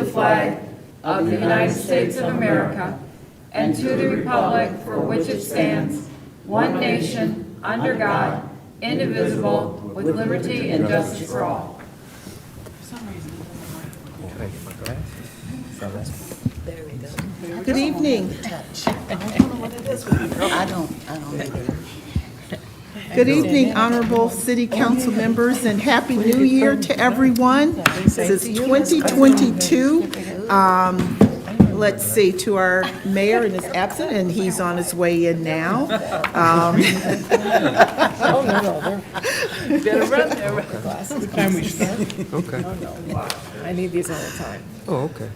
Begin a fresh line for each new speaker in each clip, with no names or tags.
the flag of the United States of America and to the republic for which it stands, one nation, under God, indivisible, with liberty and justice for all.
Good evening. Good evening, honorable city council members, and happy new year to everyone. This is 2022. Let's see, to our mayor in his absence, and he's on his way in now.
Better run there.
Okay.
I need these all the time.
Oh, okay.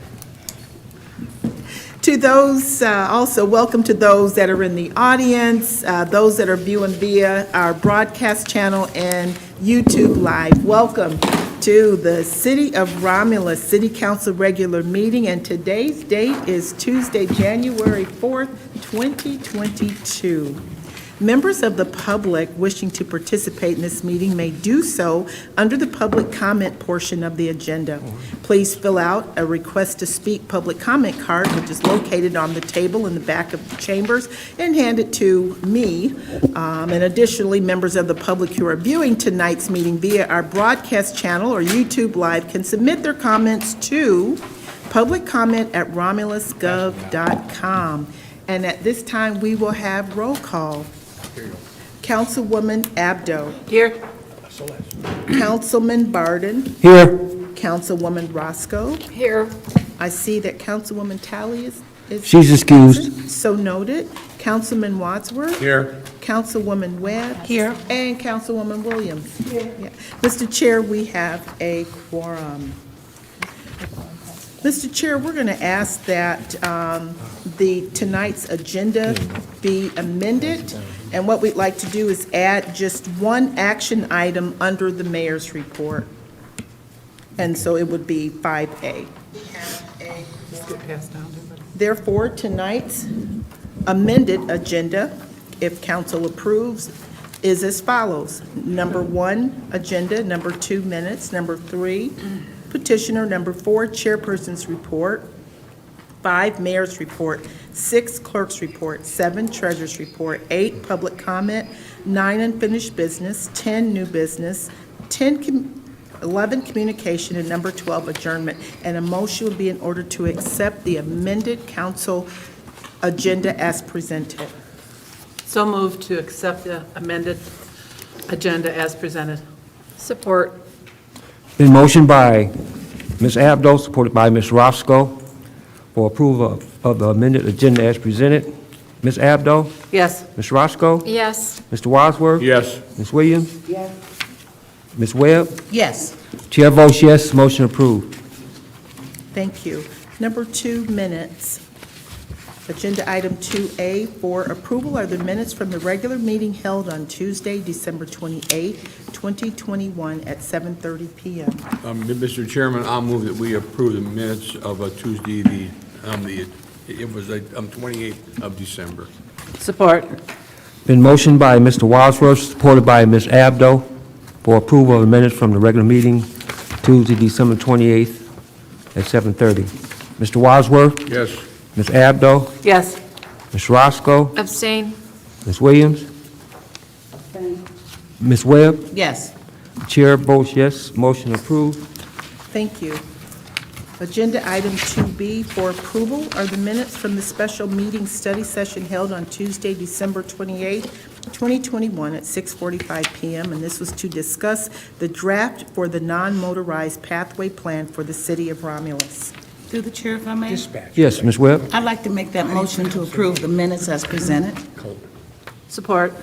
To those, also welcome to those that are in the audience, those that are viewing via our broadcast channel and YouTube Live. Welcome to the City of Romulus City Council regular meeting, and today's date is Tuesday, January 4th, 2022. Members of the public wishing to participate in this meeting may do so under the public comment portion of the agenda. Please fill out a request to speak public comment card, which is located on the table in the back of the chambers, and hand it to me. And additionally, members of the public who are viewing tonight's meeting via our broadcast channel or YouTube Live can submit their comments to publiccomment@romulusgov.com. And at this time, we will have roll call. Councilwoman Abdo.
Here.
Councilman Barden.
Here.
Councilwoman Roscoe.
Here.
I see that Councilwoman Talley is.
She's excused.
present, so noted. Councilman Wadsworth.
Here.
Councilwoman Webb.
Here.
And Councilwoman Williams. Here. Mr. Chair, we have a quorum. Mr. Chair, we're going to ask that tonight's agenda be amended, and what we'd like to do is add just one action item under the mayor's report. And so it would be 5A. Therefore, tonight's amended agenda, if council approves, is as follows. Number 1, agenda. Number 2, minutes. Number 3, petitioner. Number 4, chairperson's report. 5, mayor's report. 6, clerk's report. 7, treasurer's report. 8, public comment. 9, unfinished business. 10, new business. 11, communication, and number 12, adjournment. And a motion would be in order to accept the amended council agenda as presented.
So moved to accept the amended agenda as presented.
Support.
Been motioned by Ms. Abdo, supported by Ms. Roscoe, for approval of the amended agenda as presented. Ms. Abdo?
Yes.
Ms. Roscoe?
Yes.
Mr. Wadsworth?
Yes.
Ms. Williams? Yes. Ms. Webb?
Yes.
Chair votes yes, motion approved.
Thank you. Number 2, minutes. Agenda item 2A for approval are the minutes from the regular meeting held on Tuesday, December 28, 2021 at 7:30 p.m.
Mr. Chairman, I'll move that we approve the minutes of Tuesday, it was 28th of December.
Support.
Been motioned by Mr. Wadsworth, supported by Ms. Abdo, for approval of the minutes from the regular meeting Tuesday, December 28th at 7:30. Mr. Wadsworth?
Yes.
Ms. Abdo?
Yes.
Ms. Roscoe?
Abstain.
Ms. Williams? Ms. Webb?
Yes.
Chair votes yes, motion approved.
Thank you. Agenda item 2B for approval are the minutes from the special meeting study session held on Tuesday, December 28, 2021 at 6:45 p.m. And this was to discuss the draft for the non-motorized pathway plan for the city of Romulus.
Through the chair, if I may.
Yes, Ms. Webb?
I'd like to make that motion to approve the minutes as presented.
Support.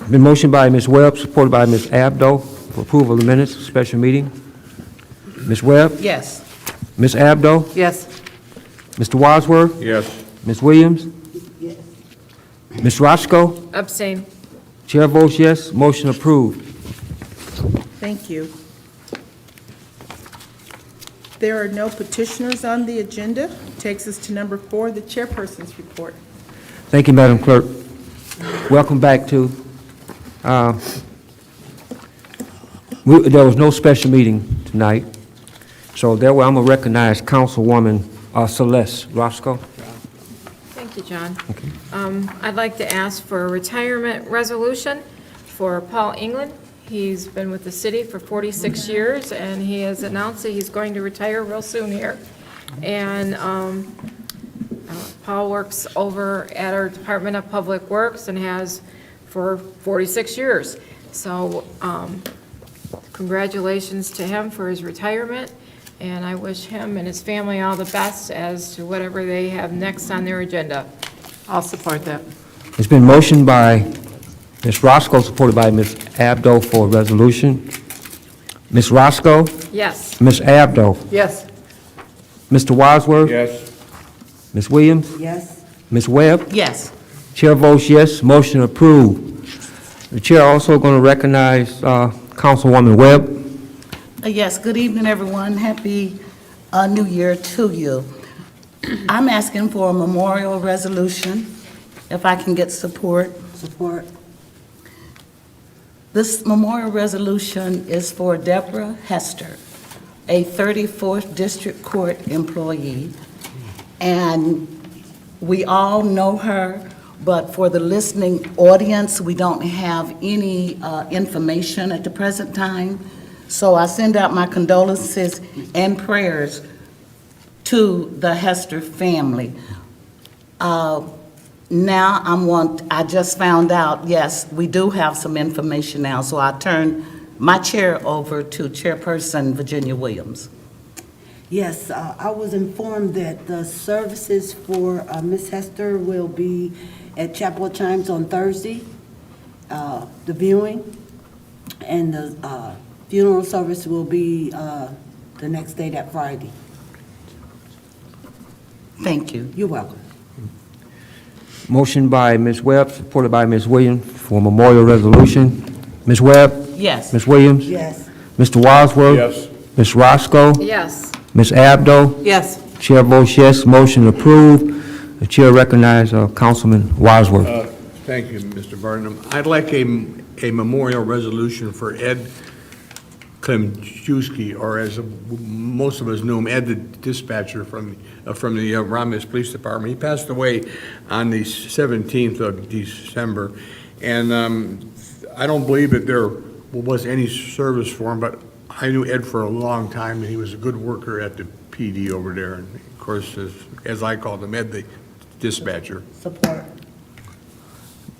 Been motioned by Ms. Webb, supported by Ms. Abdo, for approval of the minutes of special meeting. Ms. Webb?
Yes.
Ms. Abdo?
Yes.
Mr. Wadsworth?
Yes.
Ms. Williams? Ms. Roscoe?
Abstain.
Chair votes yes, motion approved.
Thank you. There are no petitioners on the agenda. Takes us to number 4, the chairperson's report.
Thank you, Madam Clerk. Welcome back to, there was no special meeting tonight. So therefore, I'm going to recognize Councilwoman Celeste Roscoe.
Thank you, John. I'd like to ask for a retirement resolution for Paul England. He's been with the city for 46 years, and he has announced that he's going to retire real soon here. And Paul works over at our Department of Public Works and has for 46 years. So congratulations to him for his retirement, and I wish him and his family all the best as to whatever they have next on their agenda.
I'll support that.
It's been motioned by Ms. Roscoe, supported by Ms. Abdo for a resolution. Ms. Roscoe?
Yes.
Ms. Abdo?
Yes.
Mr. Wadsworth?
Yes.
Ms. Williams?
Yes.
Ms. Webb?
Yes.
Chair votes yes, motion approved. The chair also going to recognize Councilwoman Webb.
Yes, good evening, everyone. Happy New Year to you. I'm asking for a memorial resolution, if I can get support. Support. This memorial resolution is for Deborah Hester, a 34th District Court employee. And we all know her, but for the listening audience, we don't have any information at the present time. So I send out my condolences and prayers to the Hester family. Now I just found out, yes, we do have some information now, so I turn my chair over to Chairperson Virginia Williams.
Yes, I was informed that the services for Ms. Hester will be at Chapel of Chimes on Thursday, the viewing, and the funeral service will be the next day, that Friday.
Thank you.
You're welcome.
Motion by Ms. Webb, supported by Ms. Williams for memorial resolution. Ms. Webb?
Yes.
Ms. Williams?
Yes.
Mr. Wadsworth?
Yes.
Ms. Roscoe?
Yes.
Ms. Abdo?
Yes.
Chair votes yes, motion approved. The chair recognizes Councilman Wadsworth.
Thank you, Mr. Barnum. I'd like a memorial resolution for Ed Klimczewski, or as most of us knew him, Ed the dispatcher from the Romulus Police Department. He passed away on the 17th of December, and I don't believe that there was any service for him, but I knew Ed for a long time, and he was a good worker at the PD over there. And of course, as I called him, Ed the dispatcher.
Support.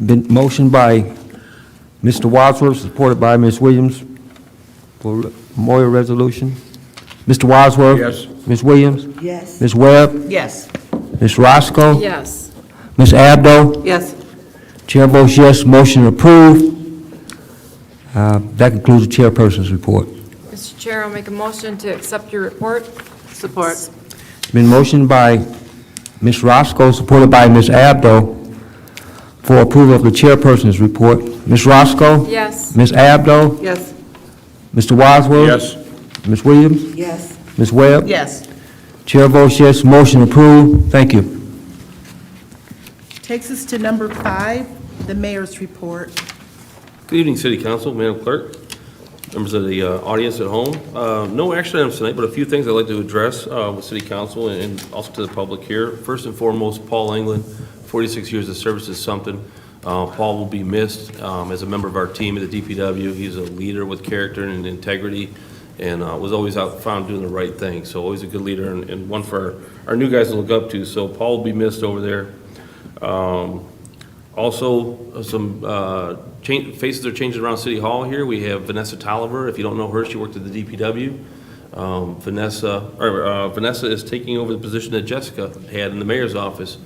Been motioned by Mr. Wadsworth, supported by Ms. Williams for memorial resolution. Mr. Wadsworth?
Yes.
Ms. Williams?
Yes.
Ms. Webb?
Yes.
Ms. Roscoe?
Yes.
Ms. Abdo?
Yes.
Chair votes yes, motion approved. That concludes the chairperson's report.
Mr. Chair, I'll make a motion to accept your report.
Support.
It's been motioned by Ms. Roscoe, supported by Ms. Abdo, for approval of the chairperson's report. Ms. Roscoe?
Yes.
Ms. Abdo?
Yes.
Mr. Wadsworth?
Yes.
Ms. Williams?
Yes.
Ms. Webb?
Yes.
Chair votes yes, motion approved. Thank you.
Takes us to number 5, the mayor's report.
Good evening, City Council, Madam Clerk, members of the audience at home. No action items tonight, but a few things I'd like to address with City Council and also to the public here. First and foremost, Paul England, 46 years of service is something. Paul will be missed as a member of our team at the DPW. He's a leader with character and integrity, and was always out found doing the right thing. So always a good leader and one for our new guys to look up to. So Paul will be missed over there. Also, some faces are changing around City Hall here. We have Vanessa Tolliver. If you don't know her, she worked at the DPW. Vanessa is taking over the position that Jessica had in the mayor's office.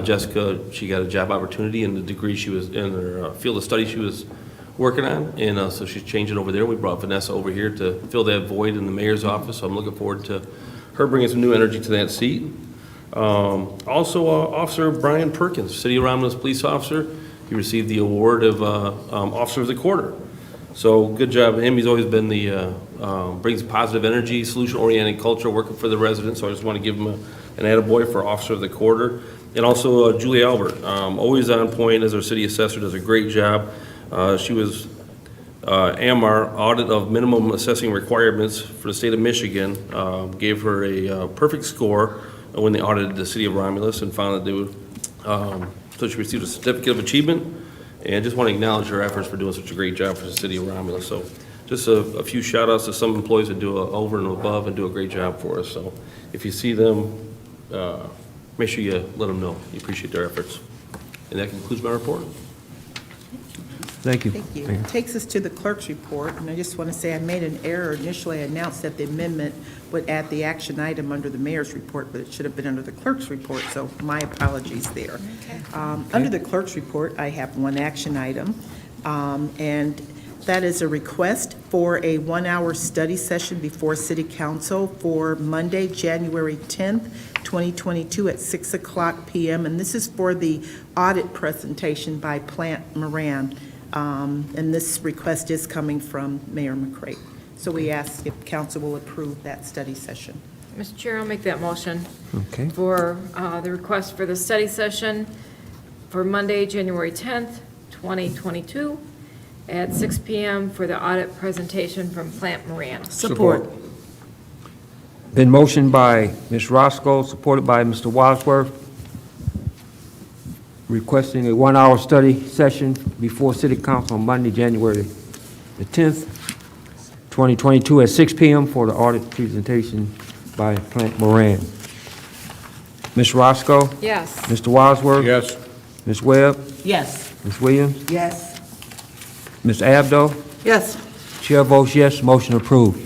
Jessica, she got a job opportunity in the degree she was in her field of study she was working on, and so she's changing over there. We brought Vanessa over here to fill that void in the mayor's office, so I'm looking forward to her bringing some new energy to that seat. Also, Officer Brian Perkins, City of Romulus police officer. He received the award of Officer of the Quarter. So good job him. He's always been the brings positive energy, solution-oriented culture, working for the residents. So I just want to give him an attaboy for Officer of the Quarter. And also Julie Albert, always on point as our city assessor, does a great job. She was AMR audit of minimum assessing requirements for the state of Michigan gave her a perfect score when they audited the city of Romulus and found that they would, so she received a certificate of achievement. And just want to acknowledge her efforts for doing such a great job for the city of Romulus. So just a few shout outs to some employees that do over and above and do a great job for us. So if you see them, make sure you let them know. You appreciate their efforts. And that concludes my report.
Thank you.
Thank you. Takes us to the clerk's report, and I just want to say I made an error. Initially, I announced that the amendment would add the action item under the mayor's report, but it should have been under the clerk's report, so my apologies there. Under the clerk's report, I have one action item, and that is a request for a 1-hour study session before City Council for Monday, January 10th, 2022 at 6 o'clock p.m., and this is for the audit presentation by Plant Moran. And this request is coming from Mayor McCray. So we ask if council will approve that study session.
Mr. Chair, I'll make that motion
Okay.
for the request for the study session for Monday, January 10th, 2022, at 6 p.m. for the audit presentation from Plant Moran.
Support.
Been motioned by Ms. Roscoe, supported by Mr. Wadsworth, requesting a 1-hour study session before City Council on Monday, January the 10th, 2022 at 6 p.m. for the audit presentation by Plant Moran. Ms. Roscoe?
Yes.
Mr. Wadsworth?
Yes.
Ms. Webb?
Yes.
Ms. Williams?
Yes.
Ms. Abdo?
Yes.
Chair votes yes, motion approved.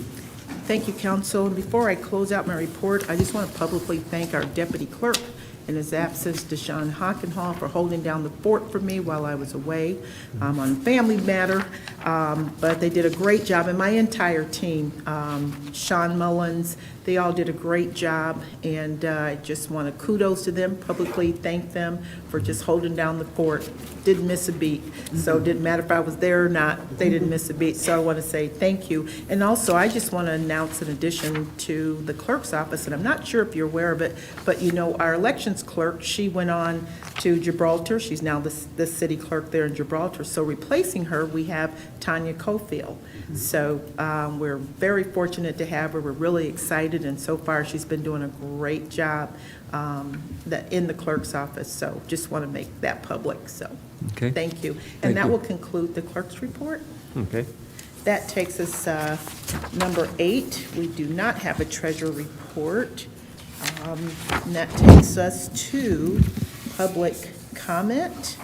Thank you, council. And before I close out my report, I just want to publicly thank our deputy clerk in his absence, Deshaun Hockenhall, for holding down the fort for me while I was away on a family matter. But they did a great job, and my entire team, Sean Mullins, they all did a great job, and I just want to kudos to them, publicly thank them for just holding down the fort. Didn't miss a beat, so it didn't matter if I was there or not, they didn't miss a beat, so I want to say thank you. And also, I just want to announce, in addition to the clerk's office, and I'm not sure if you're aware of it, but you know, our elections clerk, she went on to Gibraltar, she's now the city clerk there in Gibraltar, so replacing her, we have Tanya Cofield. So we're very fortunate to have her, we're really excited, and so far she's been doing a great job in the clerk's office, so just want to make that public, so
Okay.
thank you.
Thank
And that
you.
will conclude the clerk's report.
Okay.
That takes us, number 8, we do not have a treasurer report. And that takes us to public comment,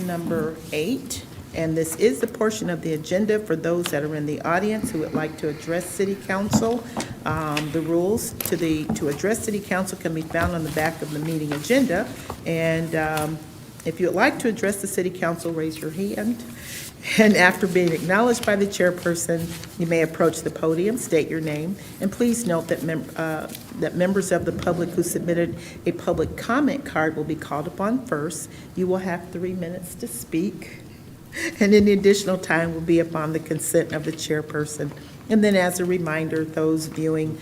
number 8. And this is the portion of the agenda for those that are in the audience who would like to address City Council. The rules to address City Council can be found on the back of the meeting agenda. And if you would like to address the City Council, raise your hand. And after being acknowledged by the chairperson, you may approach the podium, state your name, and please note that members of the public who submitted a public comment card will be called upon first. You will have 3 minutes to speak, and any additional time will be upon the consent of the chairperson. And then as a reminder, those viewing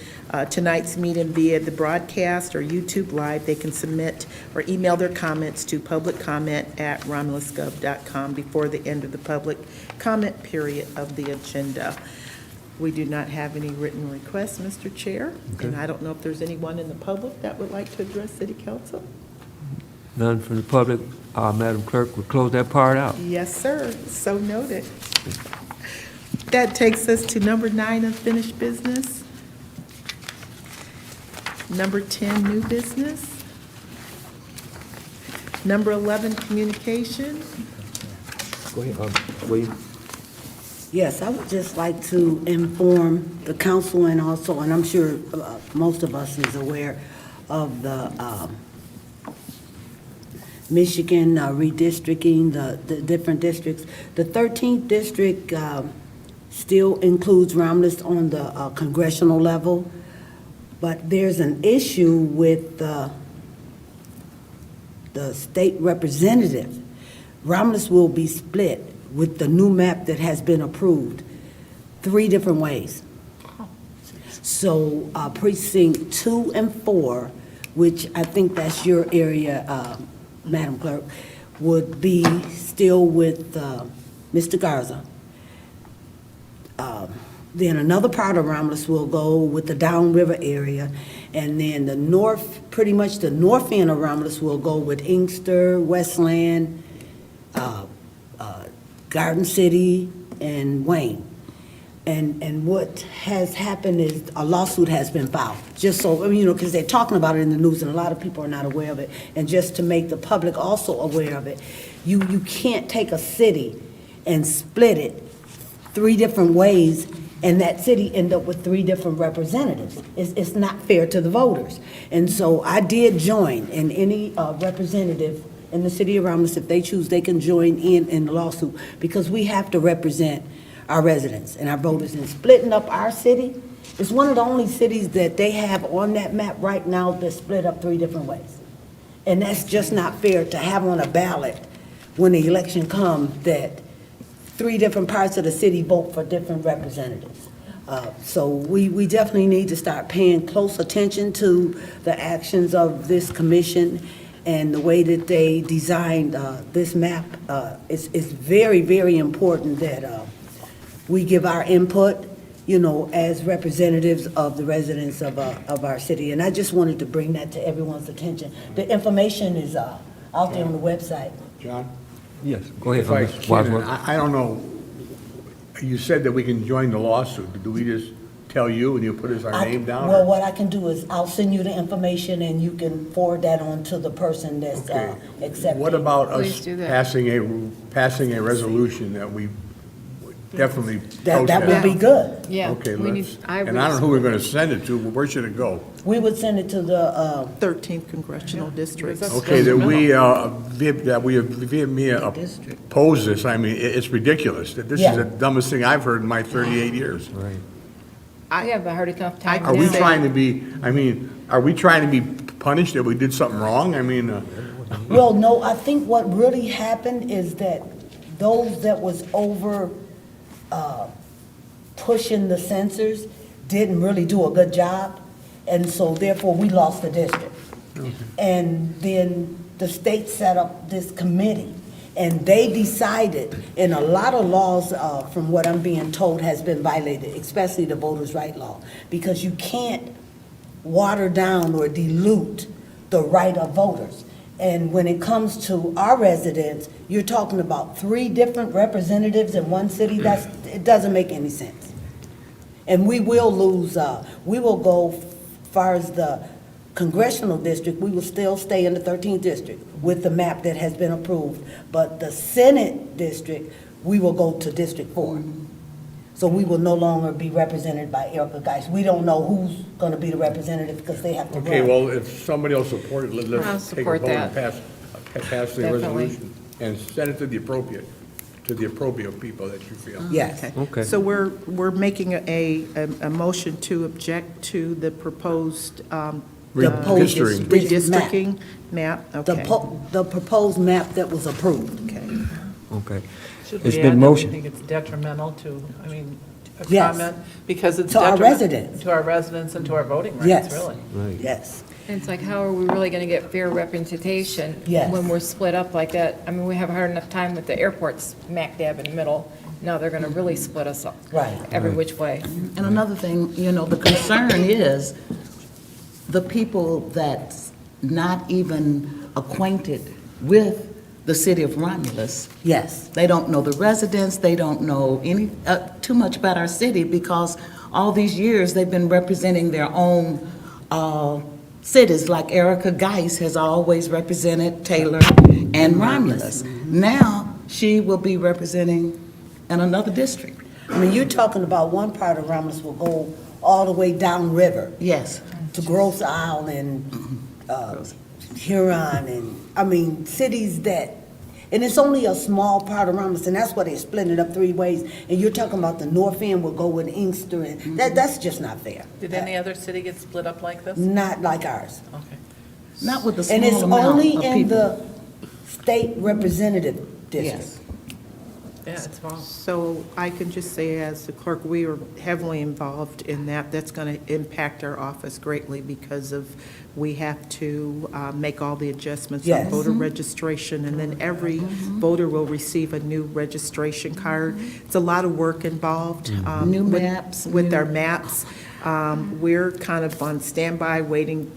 tonight's meeting via the broadcast or YouTube Live, they can submit or email their comments to publiccomment@romulusgov.com before the end of the public comment period of the agenda. We do not have any written requests, Mr. Chair, and I don't know if there's anyone in the public that would like to address City Council.
None from the public. Madam Clerk, we'll close that part out.
Yes, sir. So noted. That takes us to number 9, unfinished business. Number 10, new business. Number 11, communication.
Go ahead, William.
Yes, I would just like to inform the council and also, and I'm sure most of us is aware of the Michigan redistricting, the different districts. The 13th district still includes Romulus on the congressional level, but there's an issue with the state representative. Romulus will be split with the new map that has been approved 3 different ways. So precinct 2 and 4, which I think that's your area, Madam Clerk, would be still with Mr. Garza. Then another part of Romulus will go with the downriver area, and then the north, pretty much the north end of Romulus will go with Inkster, Westland, Garden City, and Wayne. And what has happened is a lawsuit has been filed, just so, I mean, you know, because they're talking about it in the news and a lot of people are not aware of it. And just to make the public also aware of it, you can't take a city and split it 3 different ways and that city end up with 3 different representatives. It's not fair to the voters. And so I did join, and any representative in the city of Romulus, if they choose, they can join in the lawsuit, because we have to represent our residents and our voters. And splitting up our city is one of the only cities that they have on that map right now that's split up 3 different ways. And that's just not fair to have on a ballot when the election comes that 3 different parts of the city vote for different representatives. So we definitely need to start paying close attention to the actions of this commission and the way that they designed this map. It's very, very important that we give our input, you know, as representatives of the residents of our city. And I just wanted to bring that to everyone's attention. The information is out there on the website.
John?
Yes, go ahead,
If I
Mr.
can,
Wadsworth.
I don't know, you said that we can join the lawsuit. Do we just tell you and you put our name down?
Well,
or-
what I can do is I'll send you the information and you can forward that on to the person that's
Okay.
accepting.
What about
Please
us
do that.
passing a resolution that we definitely
That would
protest?
be good.
Yeah.
Okay,
we need-
let's,
I
and
would
I don't know who we're
support
gonna send it to, but where should it go?
We would send it to the,
13th congressional districts.
Okay, that we oppose this, I mean, it's ridiculous. This is
Yeah.
the dumbest thing I've heard in my 38 years.
Right.
I have a hard enough time.
Are we
now.
trying to be, I mean, are we trying to be punished that we did something wrong? I mean,
well, no, I think what really happened is that those that was over pushing the censors didn't really do a good job, and so therefore we lost the district. And then the state set up this committee, and they decided, and a lot of laws, from what I'm being told, has been violated, especially the voters' right law, because you can't water down or dilute the right of voters. And when it comes to our residents, you're talking about 3 different representatives in one city. It doesn't make any sense. And we will lose, we will go far as the congressional district, we will still stay in the 13th district with the map that has been approved. But the Senate district, we will go to District 4. So we will no longer be represented by Erica Geis. We don't know who's going to be the representative because they have to run.
okay, well, if somebody else support it,
I'll
let's take a
support
vote and
that.
pass the
Definitely.
resolution and send it to the appropriate people that you feel.
Yes.
Okay.
So we're making a motion to object to the proposed
Redistricting.
redistricting map? Okay.
The proposed map that was approved.
Okay.
Okay.
Should
It's
we
been
add that we
motioned.
think it's detrimental to, I mean, a
Yes.
comment? Because it's
To our
detrimental
residents.
to our residents and to our voting
Yes.
rights, really.
Right.
Yes.
And it's like, how are we really going to get fair representation?
Yes.
When we're split up like that? I mean, we have a hard enough time with the airport smack dab in the middle. Now they're going to really split us up.
Right.
Every which way.
And another thing, you know, the concern is the people that's not even acquainted with the city of Romulus.
Yes.
They don't know the residents, they don't know too much about our city, because all these years they've been representing their own cities, like Erica Geis has always represented Taylor and Romulus. Now, she will be representing in another district.
I mean, you're talking about one part of Romulus will go all the way downriver
Yes.
to Grosse Isle and Huron, and, I mean, cities that, and it's only a small part of Romulus, and that's why they're splitting it up 3 ways. And you're talking about the north end will go with Inkster, and that's just not fair.
Did any other city get split up like this?
Not like ours.
Okay.
Not with a
And it's
small amount
only
of
in
people.
the state representative district.
Yes.
Yeah, it's wrong.
So I can just say, as the clerk, we are heavily involved in that. That's going to impact our office greatly because of, we have to make all the adjustments on
Yes.
voter registration, and then every voter will receive a new registration card. It's a lot of work involved.
New
with-
maps,
With
new-
our maps. We're kind of on standby, waiting,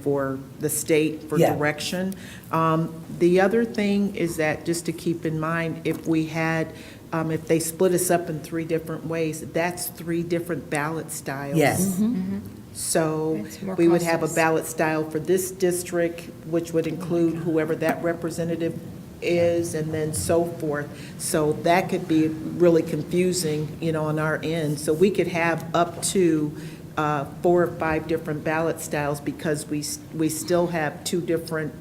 for the state for
Yeah.
direction. The other thing is that, just to keep in mind, if we had, if they split us up in 3 different ways, that's 3 different ballot styles.
Yes.
So
It's more
we would have a
costly.
ballot style for this district, which would include whoever that representative is, and then so forth. So that could be really confusing, on our end. So we could have up to 4 or 5 different ballot styles because we still have 2 different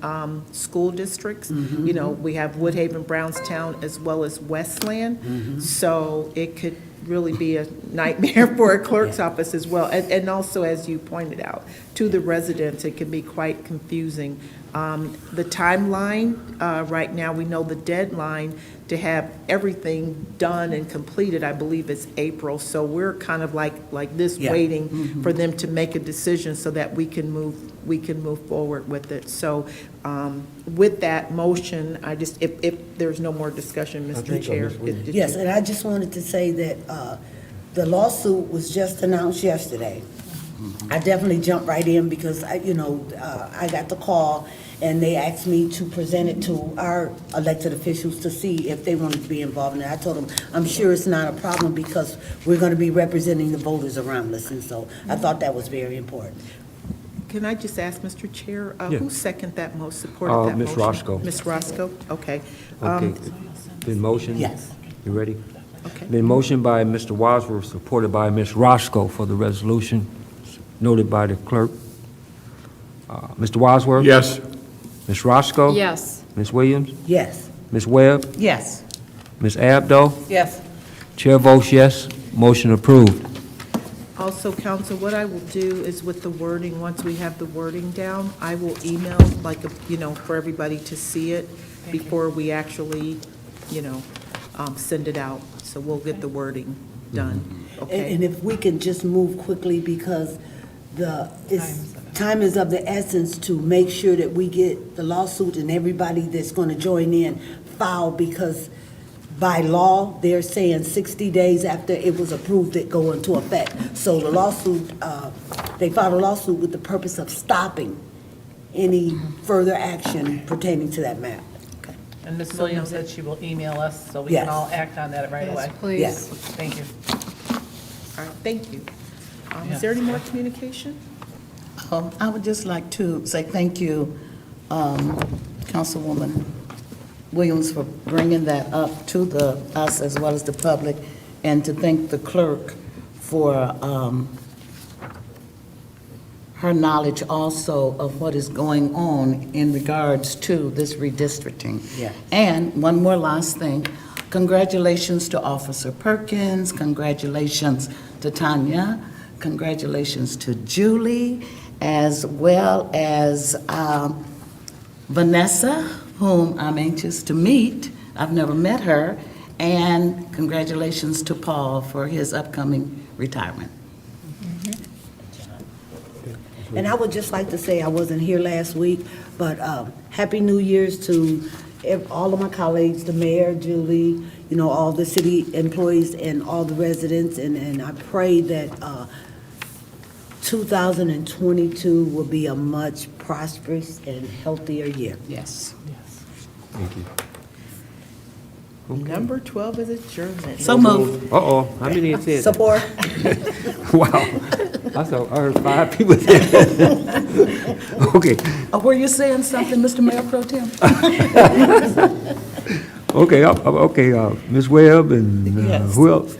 school districts. We have Woodhaven, Brownstown, as well as Westland. So it could really be a nightmare for a clerk's office as well. And also, as you pointed out, to the residents, it can be quite confusing. The timeline, right now, we know the deadline to have everything done and completed, I believe, is April. So we're kind of like this,
Yeah.
waiting for them to make a decision so that we can move forward with it. So with that motion, if there's no more discussion,
I
Mr.
think so,
Chair.
Ms. Williams.
Yes, and I just wanted to say that the lawsuit was just announced yesterday. I definitely jumped right in because, I got the call, and they asked me to present it to our elected officials to see if they wanted to be involved in it. I told them, I'm sure it's not a problem because we're going to be representing the voters around us, and so I thought that was very important.
Can I just ask, Mr. Chair,
Yeah.
who seconded that supported that motion?
Ms. Roscoe.
Ms. Roscoe, okay.
Okay, been motion?
Yes.
You ready?
Okay.
Been motioned by Mr. Wadsworth, supported by Ms. Roscoe for the resolution, noted by the clerk. Mr. Wadsworth?
Yes.
Ms. Roscoe?
Yes.
Ms. Williams?
Yes.
Ms. Webb?
Yes.
Ms. Abdo?
Yes.
Chair votes yes, motion approved.
Also, council, what I will do is with the wording, once we have the wording down, I will email, for everybody to see it before we actually, send it out. So we'll get the wording done, okay?
And if we can just move quickly because time is of the essence to make sure that we get the lawsuit and everybody that's going to join in filed, because by law, they're saying 60 days after it was approved, it go into effect. So the lawsuit, they filed a lawsuit with the purpose of stopping any further action pertaining to that map.
And Ms. Williams said she will email us, so we
Yes.
can all act on that right away.
Yes, please.
Yes.
Thank you.
All right, thank you. Is there any more communication?
I would just like to say thank you, Councilwoman Williams, for bringing that up to us as well as the public, and to thank the clerk for her knowledge also of what is going on in regards to this redistricting.
Yeah.
And one more last thing, congratulations to Officer Perkins, congratulations to Tanya, congratulations to Julie, as well as Vanessa, whom I'm anxious to meet. I've never met her. And congratulations to Paul for his upcoming retirement.
And I would just like to say, I wasn't here last week, but Happy New Year's to all of my colleagues, the mayor, Julie, all the city employees and all the residents. And I pray that 2022 will be a much prosperous and healthier year.
Yes.
Thank you.
Number 12 is adjournment.
So moved.
Uh-oh, how many said that?
Support?
Wow. I heard 5 people say that. Okay,
Were you saying something, Mr. Mayor Pro Tem?
okay, Ms. Webb and
Yes.
who else?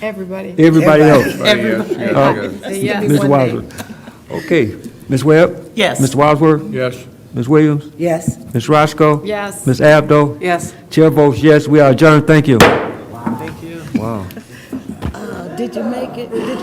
Everybody.
Everybody else.
Yes.
Mr. Wadsworth. Okay, Ms. Webb?
Yes.
Mr. Wadsworth?
Yes.
Ms. Williams?
Yes.
Ms. Roscoe?
Yes.
Ms. Abdo?
Yes.
Chair votes yes, we are adjourned, thank you.
Thank you.
Wow.
Did you make it? Did you